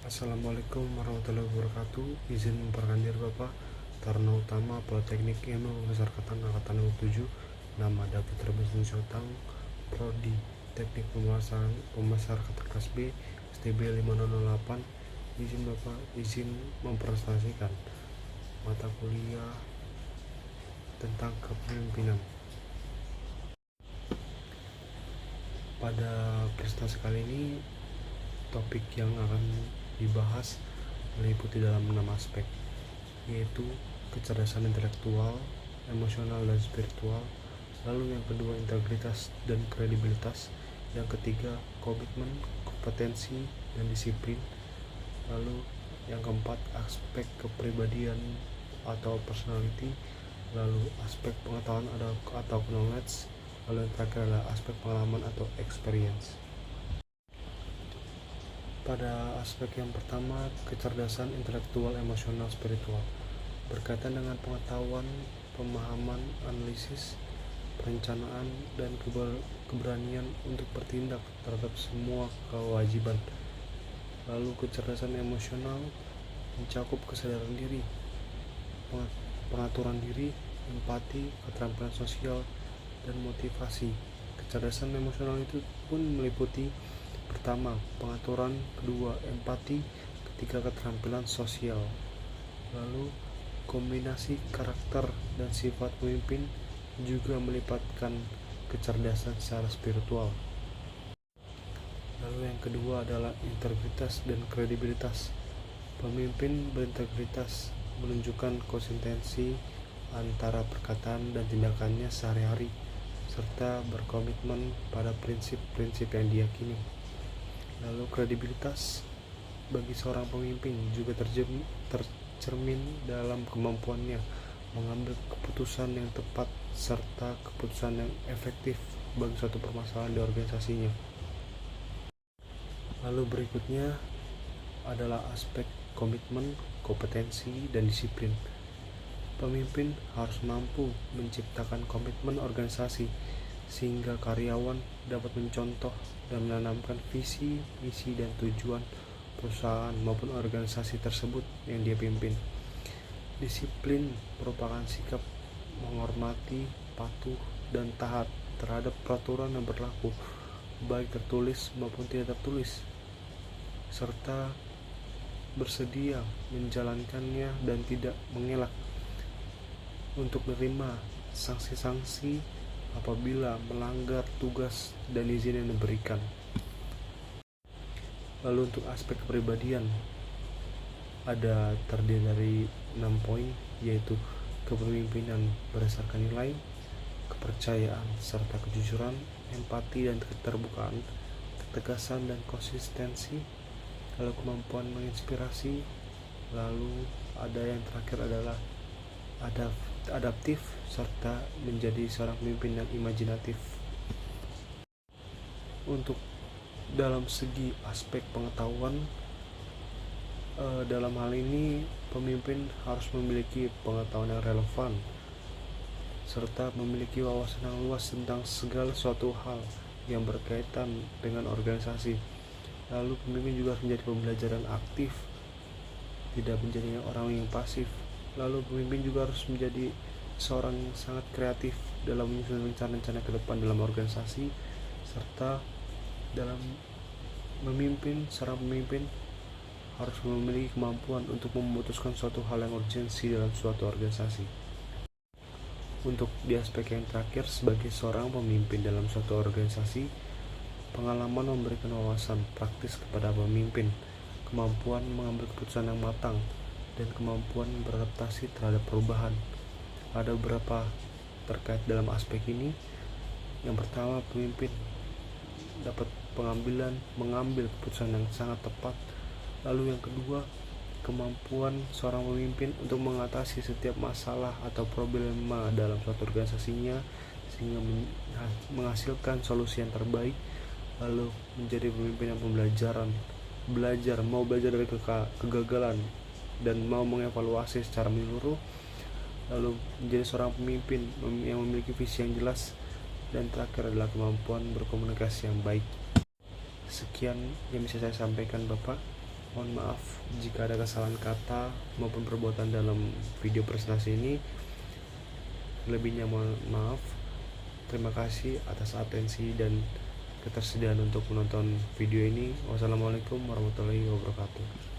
Assalamualaikum warahmatullahi wabarakatuh. Izin memperkenalkan diri Bapak Taruna Utama Politeknik Ilmu Pemasarakatan Angkatan 27. Nama David Robinson Syotang, Prodi Teknik Pemasarakatan kelas B, STB 5008. Izin mempresentasikan mata kuliah tentang kepemimpinan. Pada presentasi kali ini, topik yang akan dibahas meliputi dalam 6 aspek, yaitu kecerdasan intelektual, emosional dan spiritual, lalu yang kedua integritas dan kredibilitas, yang ketiga komitmen, kompetensi dan disiplin, lalu yang keempat aspek kepribadian atau personality, lalu aspek pengetahuan atau knowledge, lalu yang terakhir adalah aspek pengalaman atau experience. Pada aspek yang pertama, kecerdasan intelektual, emosional, spiritual, berkaitan dengan pengetahuan, pemahaman, analisis, perencanaan, dan keberanian untuk bertindak terhadap semua kewajiban. Lalu kecerdasan emosional mencakup kesadaran diri, pengaturan diri, empati, keterampilan sosial, dan motivasi. Kecerdasan emosional itu pun meliputi pertama, pengaturan, kedua, empati, ketiga, keterampilan sosial. Lalu kombinasi karakter dan sifat pemimpin juga melibatkan kecerdasan secara spiritual. Lalu yang kedua adalah integritas dan kredibilitas. Pemimpin berintegritas menunjukkan konsistensi antara perkataan dan tindakannya sehari-hari, serta berkomitmen pada prinsip-prinsip yang diyakini. Lalu kredibilitas bagi seorang pemimpin juga tercermin dalam kemampuannya mengambil keputusan yang tepat serta keputusan yang efektif bagi suatu permasalahan di organisasinya. Lalu berikutnya adalah aspek komitmen, kompetensi, dan disiplin. Pemimpin harus mampu menciptakan komitmen organisasi sehingga karyawan dapat mencontoh dan menanamkan visi, misi, dan tujuan perusahaan maupun organisasi tersebut yang dia pimpin. Disiplin merupakan sikap menghormati, patuh, dan taat terhadap peraturan yang berlaku, baik tertulis maupun tidak tertulis, serta bersedia menjalankannya dan tidak mengelak untuk menerima sanksi-sanksi apabila melanggar tugas dan izin yang diberikan. Lalu untuk aspek kepribadian terdiri dari 6 poin, yaitu kepemimpinan berdasarkan nilai, kepercayaan serta kejujuran, empati dan keterbukaan, ketegasan dan konsistensi, lalu kemampuan menginspirasi, lalu ada yang terakhir adalah adaptif serta menjadi seorang pemimpin yang imajinatif. Untuk dalam segi aspek pengetahuan, dalam hal ini pemimpin harus memiliki pengetahuan yang relevan serta memiliki wawasan yang luas tentang segala suatu hal yang berkaitan dengan organisasi. Lalu pemimpin juga harus menjadi pembelajar yang aktif, tidak menjadi orang yang pasif. Lalu pemimpin juga harus menjadi seorang yang sangat kreatif dalam menyusun rencana-rencana ke depan dalam organisasi, serta dalam seorang pemimpin harus memiliki kemampuan untuk memutuskan suatu hal yang urgensi dalam suatu organisasi. Untuk di aspek yang terakhir, sebagai seorang pemimpin dalam suatu organisasi, pengalaman memberikan wawasan praktis kepada pemimpin, kemampuan mengambil keputusan yang matang, dan kemampuan beradaptasi terhadap perubahan. Ada beberapa terkait dalam aspek ini. Yang pertama, pemimpin dapat mengambil keputusan yang sangat tepat. Lalu yang kedua, kemampuan seorang pemimpin untuk mengatasi setiap masalah atau problema dalam suatu organisasinya sehingga menghasilkan solusi yang terbaik. Lalu menjadi pemimpin yang mau belajar dari kegagalan dan mau mengevaluasi secara menyeluruh. Lalu menjadi seorang pemimpin yang memiliki visi yang jelas, dan terakhir adalah kemampuan berkomunikasi yang baik. Sekian yang bisa saya sampaikan Bapak. Mohon maaf jika ada kesalahan kata maupun perbuatan dalam video presentasi ini. Lebihnya mohon maaf. Terima kasih atas atensi dan ketersediaan untuk menonton video ini. Wassalamualaikum warahmatullahi wabarakatuh.